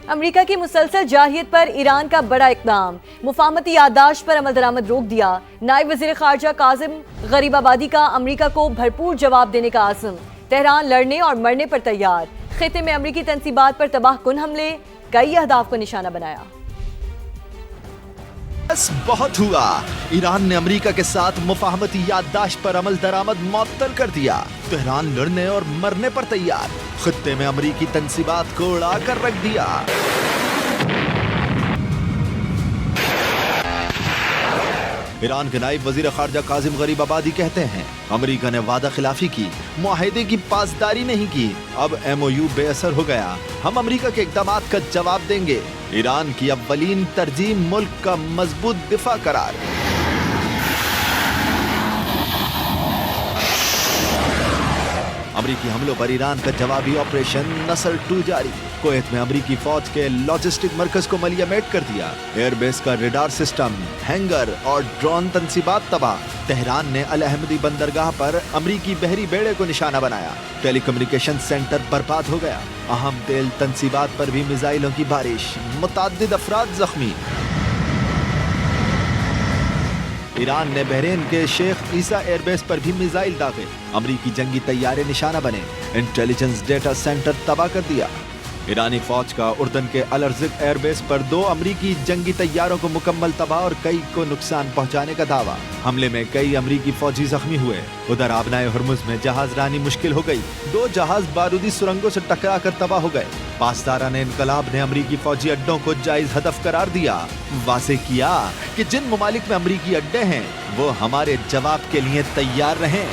America की मुसलसल जाहियत पर ईरान का बड़ा इक़दाम, मुफाहमती याददाश्त पर अमल दरामद रोक दिया। नायब वज़ीर ख़ारजा कासिम गरीबाबादी का अमेरिका को भरपूर जवाब देने का आज़म, तेहरान लड़ने और मरने पर तैयार। खिते में अमेरिकी तंसीबात पर तबाहकुन हमले, कई अहदाफ को निशाना बनाया। बस बहुत हुआ, ईरान ने अमेरिका के साथ मुफाहमती याददाश्त पर अमल दरामद मुअत्तल कर दिया। तेहरान लड़ने और मरने पर तैयार, खित्ते में अमेरिकी तंसीबात को उड़ा कर रख दिया। ईरान के नायब वजीर खारजा कासिम गरीबाबादी कहते हैं, अमेरिका ने वादा खिलाफी की, मुआहिदे की पासदारी नहीं की, अब MOU बेअसर हो गया। हम अमेरिका के इक़दामात का जवाब देंगे। ईरान की अव्वलीन तरजीह मुल्क का मजबूत दिफा करार। अमेरिकी हमलों पर ईरान का जवाबी ऑपरेशन नसर 2 जारी। कुवैत में अमेरिकी फौज के लॉजिस्टिक मरकज को मलियामेट कर दिया। एयरबेस का रडार सिस्टम, हैंगर और ड्रोन तंसीबात तबाह। तेहरान ने अल अहमदी बंदरगाह पर अमेरिकी बहरी बेड़े को निशाना बनाया। टेलीकम्युनिकेशन सेंटर बर्बाद हो गया। अहम तेल तंसीबात पर भी मिसाइलों की बारिश, मुतअद्दिद अफराद जख्मी। ईरान ने बहरीन के शेख ईसा एयरबेस पर भी मिसाइल दागे। अमेरिकी जंगी तैयारे निशाना बने। इंटेलिजेंस डेटा सेंटर तबाह कर दिया। ईरानी फौज का उर्दन के अल अर्ज़िक एयरबेस पर 2 अमेरिकी जंगी तैयारों को मुकम्मल तबाह और कई को नुकसान पहुंचाने का दावा। हमले में कई अमेरिकी फौजी जख्मी हुए। उधर आबनाए हुर्मुज़ में जहाज रानी मुश्किल हो गई। 2 जहाज बारूदी सुरंगों से टकरा कर तबाह हो गए। पासदाराने इनकलाब ने अमेरिकी फौजी अड्डों को जायज हदफ करार दिया। वाज़ेह किया कि जिन ममालिक में अमेरिकी अड्डे हैं वो हमारे जवाब के लिए तैयार रहें।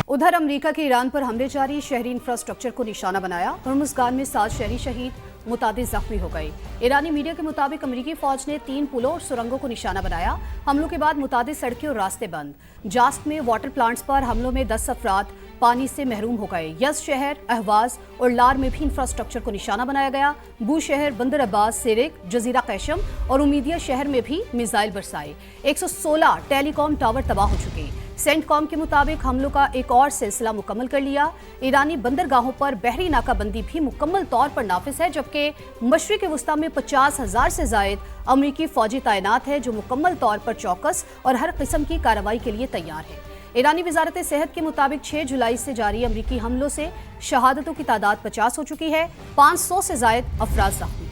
उधर अमेरिका के ईरान पर हमले जारी, शहरी इंफ्रास्ट्रक्चर को निशाना बनाया। हुर्मुज़गान में 7 शहरी शहीद, मुतादिद जख्मी हो गए। ईरानी मीडिया के मुताबिक अमेरिकी फौज ने 3 पुलों और सुरंगों को निशाना बनाया। हमलों के बाद मुतादिद सड़कें और रास्ते बंद। जास्ट में वाटर प्लांट्स पर हमलों में 10 अफराद पानी से महरूम हो गए। यज़ शहर, अहवाज और लार में भी इंफ्रास्ट्रक्चर को निशाना बनाया गया। बू शहर, बंदर अब्बास, सिरिक, जजीरा कैशम और उमीदिया शहर में भी मिसाइल बरसाए। 116 टेलीकॉम टावर तबाह हो चुके। सेंटकॉम के मुताबिक हमलों का एक और सिलसिला मुकम्मल कर लिया। ईरानी बंदरगाहों पर बहरी नाकाबंदी भी मुकम्मल तौर पर नाफिज है, जबकि मशरिक़ वस्ता में 50,000 से जायद अमरीकी फौजी तैनात है जो मुकम्मल तौर पर चौकस और हर किस्म की कार्रवाई के लिए तैयार है। ईरानी वजारत सेहत के मुताबिक 6 जुलाई से जारी अमरीकी हमलों से शहादतों की तादाद 50 हो चुकी है। 500 से जायद अफराद जख्मी।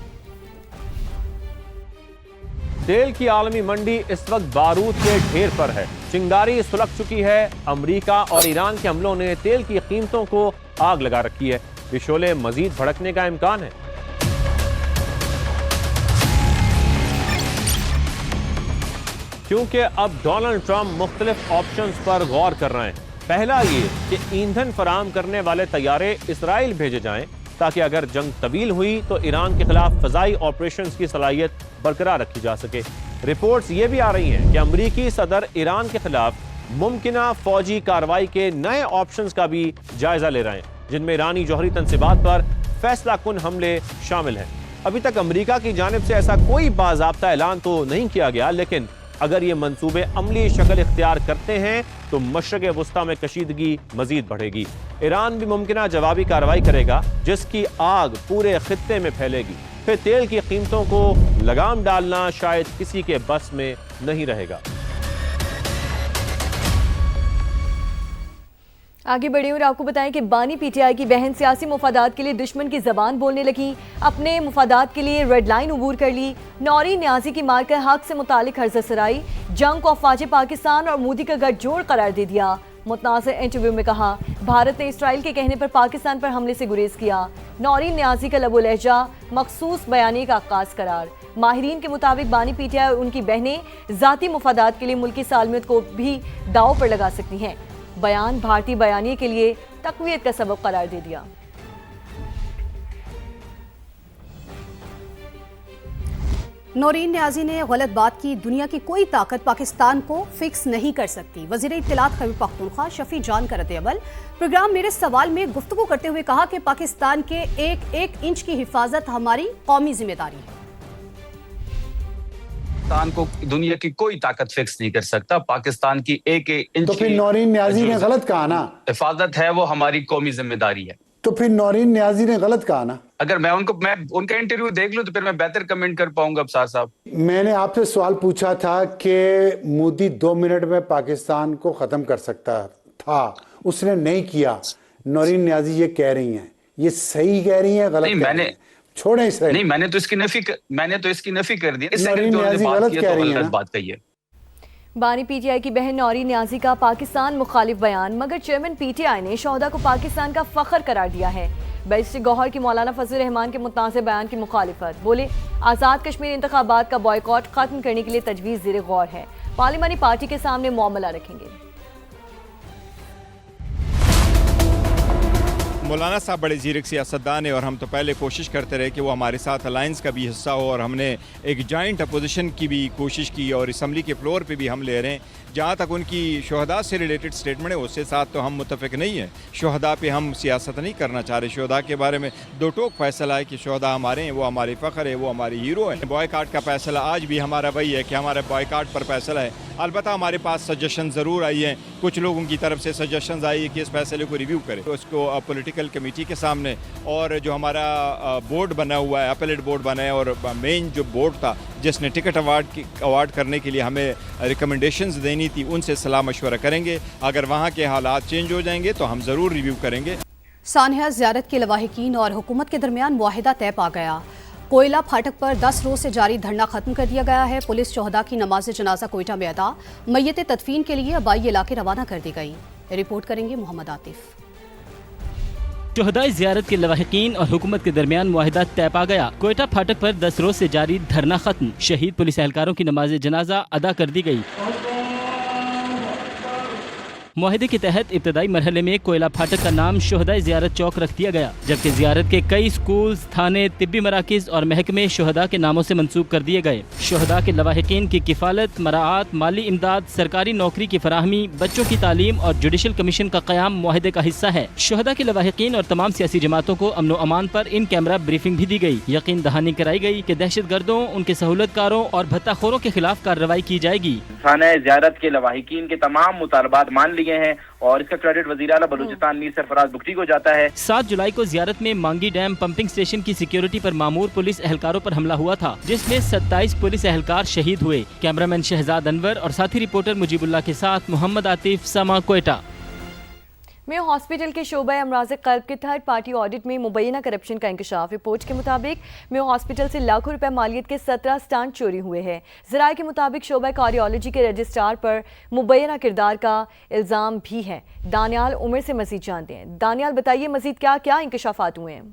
तेल की आलमी मंडी इस वक्त बारूद के ढेर पर है। चिंगारी सुलग चुकी है। अमेरिका और ईरान के हमलों ने तेल की कीमतों को आग लगा रखी है। ये शोले मजीद भड़कने का इम्कान है। क्योंकि अब डोनाल्ड ट्रंप मुख्तलिफ ऑप्शंस पर गौर कर रहे हैं। पहला ये कि ईंधन फराहम करने वाले तैयारे इसराइल भेजे जाएं, ताकि अगर जंग तवील हुई तो ईरान के खिलाफ फजाई ऑपरेशंस की सलाहियत बरकरार रखी जा सके। रिपोर्ट्स ये भी आ रही हैं कि अमरीकी सदर ईरान के खिलाफ मुमकिना फौजी कार्रवाई के नए ऑप्शंस का भी जायजा ले रहे हैं, जिनमें ईरानी जौहरी तंसीबात पर फैसला कुन हमले शामिल हैं। अभी तक अमरीका की जानिब से ऐसा कोई बाज़ाब्ता ऐलान तो नहीं किया गया, लेकिन अगर ये मंसूबे अमली शक्ल इख्तियार करते हैं तो मशरक़ वस्ता में कशीदगी मजीद बढ़ेगी। ईरान भी मुमकिना जवाबी कार्रवाई करेगा, जिसकी आग पूरे खित्ते में फैलेगी। फिर तेल की कीमतों को लगाम डालना शायद किसी के बस में नहीं रहेगा। आगे बढ़े और आपको बताएं कि बानी PTI की बहन सियासी मुफादात के लिए दुश्मन की जबान बोलने लगी। अपने मुफादात के लिए रेड लाइन उबूर कर ली। नौरीन न्याजी की मार कर हक से मुतालिक हर्जा सराई, जंग को अफवाज पाकिस्तान और मोदी का गठजोड़ करार दे दिया। मुतनाज़ इंटरव्यू में कहा, भारत ने इसराइल के कहने पर पाकिस्तान पर हमले से गुरेज किया। नौरीन न्याजी का लबो लहजा मखसूस बयानी का आगाज करार। माहिरीन के मुताबिक बानी PTI और उनकी बहनें ज़ाती मुफादात के लिए मुल्की सालमियत को भी दाव पर लगा सकती हैं। बयान भारतीय बयानिए के लिए तक़वियत का सबब करार दे दिया। नौरीन न्याजी ने गलत बात की। दुनिया की कोई ताकत पाकिस्तान को फिक्स नहीं कर सकती। वज़ीर इत्तलात खैबर पख्तूनख्वा शफी जान का रद्द-ए-अमल। प्रोग्राम मेरे सवाल में गुफ्तगू करते हुए कहा कि पाकिस्तान के एक इंच की हिफाजत हमारी कौमी जिम्मेदारी है। पाकिस्तान को दुनिया की कोई ताकत फिक्स नहीं कर सकता। पाकिस्तान की एक इंच तो फिर नौरीन न्याजी ने गलत कहा ना, हिफाजत है वो हमारी कौमी जिम्मेदारी है। तो फिर नौरीन न्याजी ने गलत कहा ना। अगर मैं उनका इंटरव्यू देख लूं तो फिर मैं बेहतर कमेंट कर पाऊंगा अबसार साहब। मैंने आपसे सवाल पूछा था कि मोदी 2 मिनट में पाकिस्तान को खत्म कर सकता था, उसने नहीं किया। नौरीन नियाजी ये कह रही हैं, ये सही कह रही हैं, गलत कह रही हैं? छोड़े इसे। नहीं, मैंने तो इसकी नफी कर दी। नौरीन नियाजी गलत कह रही है, बात कही है। बानी पीटीआई की बहन नौरीन नियाजी का पाकिस्तान मुखालिफ बयान, मगर चेयरमैन पीटीआई ने शोहदा को पाकिस्तान का फख्र करार दिया है। बैरिस्टर गौहर की मौलाना फजल रहमान के मुतनाज़ बयान की मुखालिफत, बोले आज़ाद कश्मीर इंतखाबात का बॉयकॉट खत्म करने के लिए तजवीज़ ज़ेर गौर है, पार्लिमानी पार्टी के सामने मामला रखेंगे। मौलाना साहब बड़े ज़ीरक सियासतदान है और हम तो पहले कोशिश करते रहे कि वो हमारे साथ अलायंस का भी हिस्सा हो, और हमने एक जॉइंट अपोजिशन की भी कोशिश की और असम्बली के फ्लोर पे भी हम ले रहे हैं। जहाँ तक उनकी शहदा से रिलेटेड स्टेटमेंट है उसके साथ तो हम मुतफिक नहीं है। शहदा पे हम सियासत नहीं करना चाह रहे। शहदा के बारे में दो टोक फैसला है कि शहदा हमारे हैं, वो हमारे फ़ख्र है, वो हमारे हीरो हैं। बॉयकाट का फैसला आज भी हमारा वही है कि हमारा बॉयकाट पर फैसला है। अलबत्ता हमारे पास सजेशन ज़रूर आई हैं, कुछ लोगों की तरफ से सजेशन आई है कि इस फैसले को रिव्यू करें, तो उसको पॉलिटिकल कमेटी के सामने, और जो हमारा बोर्ड बना हुआ है, अपीलेट बोर्ड बना है, और मेन जो बोर्ड था जिसने टिकट अवार्ड करने के लिए हमें रिकमेंडेशंस देनी थी, उनसे सलाह मशवरा करेंगे। अगर वहाँ के हालात चेंज हो जाएंगे तो हम ज़रूर रिव्यू करेंगे। सानिया ज़ियारत के लवाहिकीन और हुकूमत के दरमियान मुआहिदा तय पा गया। कोयला फाटक पर 10 रोज से जारी धरना खत्म कर दिया गया है। पुलिस शोहदा की नमाज जनाजा कोयटा में अदा, मैयत तदफीन के लिए अबाई इलाके रवाना कर दी गई। रिपोर्ट करेंगे मोहम्मद आतिफ। शोहदाए ज़ियारत के लवाहिकीन और हुकूमत के दरमियान मुआहिदा तय पा गया। कोयटा फाटक पर 10 रोज से जारी धरना खत्म, शहीद पुलिस एहलकारों की नमाज जनाजा अदा कर दी गई। मुआहिदे के तहत इब्तदाई मरहले में कोयला फाटक का नाम शोहदाए ज़ियारत चौक रख दिया गया, जबकि ज़ियारत के कई स्कूल, थाने, तिब्बी मराकिज़ और महकमे शोहदा के नामों से मंसूब कर दिए गए। शोहदा के लवाहिकीन की किफ़ालत, मराआत, माली इमदाद, सरकारी नौकरी की फराहमी, बच्चों की तालीम और जुडिशल कमीशन का क़याम मुआहिदे का हिस्सा है। शोहदा के लवाहिकीन और तमाम सियासी जमातों को अमन व अमान पर इन कैमरा ब्रीफिंग भी दी गई। यकीन दहानी कराई गई कि दहशत गर्दों, उनके सहूलतकारों और भत्ताखोरों के खिलाफ कार्रवाई की जाएगी। थाने ज़ियारत के लवाहिकीन के तमाम मुतालबात मान लिए हैं और इसका क्रेडिट वज़ीर आला बलूचिस्तान मीर सरफराज बुख्ती को जाता है। 7 जुलाई को ज़ियारत में मांगी डैम पंपिंग स्टेशन की सिक्योरिटी पर मामूर पुलिस एहलकारों पर हमला हुआ था, जिसमें 27 पुलिस एहलकार शहीद हुए। कैमरामैन शहजाद अनवर और साथी रिपोर्टर मुजीबुल्लाह के साथ मोहम्मद आतिफ, समा, कोयटा। मेयो हॉस्पिटल के शोबा अमराज़ क़ल्ब के थर्ड पार्टी ऑडिट में मुबैना करप्शन का इंकशाफ। रिपोर्ट के मुताबिक मेयो हॉस्पिटल से लाखों रुपए मालियत के 17 स्टंट चोरी हुए हैं। ज़राए के मुताबिक शोबा कार्डियोलॉजी के रजिस्ट्रार पर मुबैना किरदार का इल्ज़ाम भी है। दानियाल उमर से मज़ीद जानते हैं। दानियाल, बताइए मज़ीद क्या क्या इंकशाफात हुए हैं?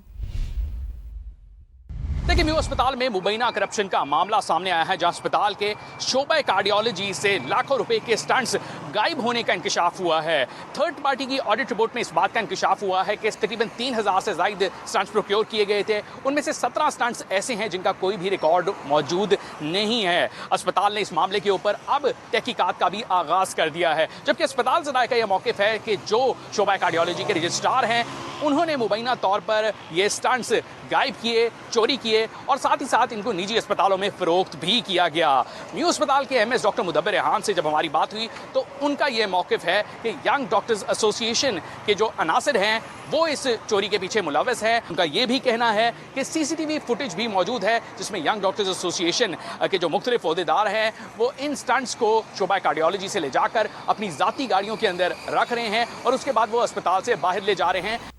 देखिए, मेयो अस्पताल में मुबैना करप्शन का मामला सामने आया है, जहां अस्पताल के शोबा कार्डियोलॉजी से लाखों रुपए के स्टंट्स गायब होने का इंकशाफ हुआ है। थर्ड पार्टी की ऑडिट रिपोर्ट में इस बात का इंकशाफ हुआ है कि तकरीबन 3000 से ज़ायद स्टंट्स प्रोक्योर किए गए थे। उनमें से 17 स्टंट्स ऐसे हैं जिनका कोई भी रिकॉर्ड मौजूद नहीं है। अस्पताल ने इस मामले के ऊपर अब तहकीकात का भी आगाज़ कर दिया है, जबकि अस्पताल ज़राए का यह मौक़िफ़ है कि जो शोबा कार्डियोलॉजी के रजिस्ट्रार हैं उन्होंने मुबैना तौर पर ये स्टंट्स गायब किए, चोरी किए और साथ ही साथ इनको निजी अस्पतालों में फ़रोख्त भी किया गया। न्यू अस्पताल के एमएस डॉक्टर मुदब्बिर रेहान से जब हमारी बात हुई तो उनका ये मौक़िफ़ है कि यंग डॉक्टर्स एसोसिएशन के जो अनासिर हैं वो इस चोरी के पीछे मुलव्वस है। उनका ये भी कहना है कि सीसीटीवी फुटेज भी मौजूद है जिसमें यंग डॉक्टर्स एसोसिएशन के जो मुख्तलिफ ओहदेदार हैं वो इन स्टंट्स को शोबा कार्डियोलॉजी से ले जाकर अपनी ज़ाती गाड़ियों के अंदर रख रहे हैं और उसके बाद वो अस्पताल से बाहर ले जा रहे हैं।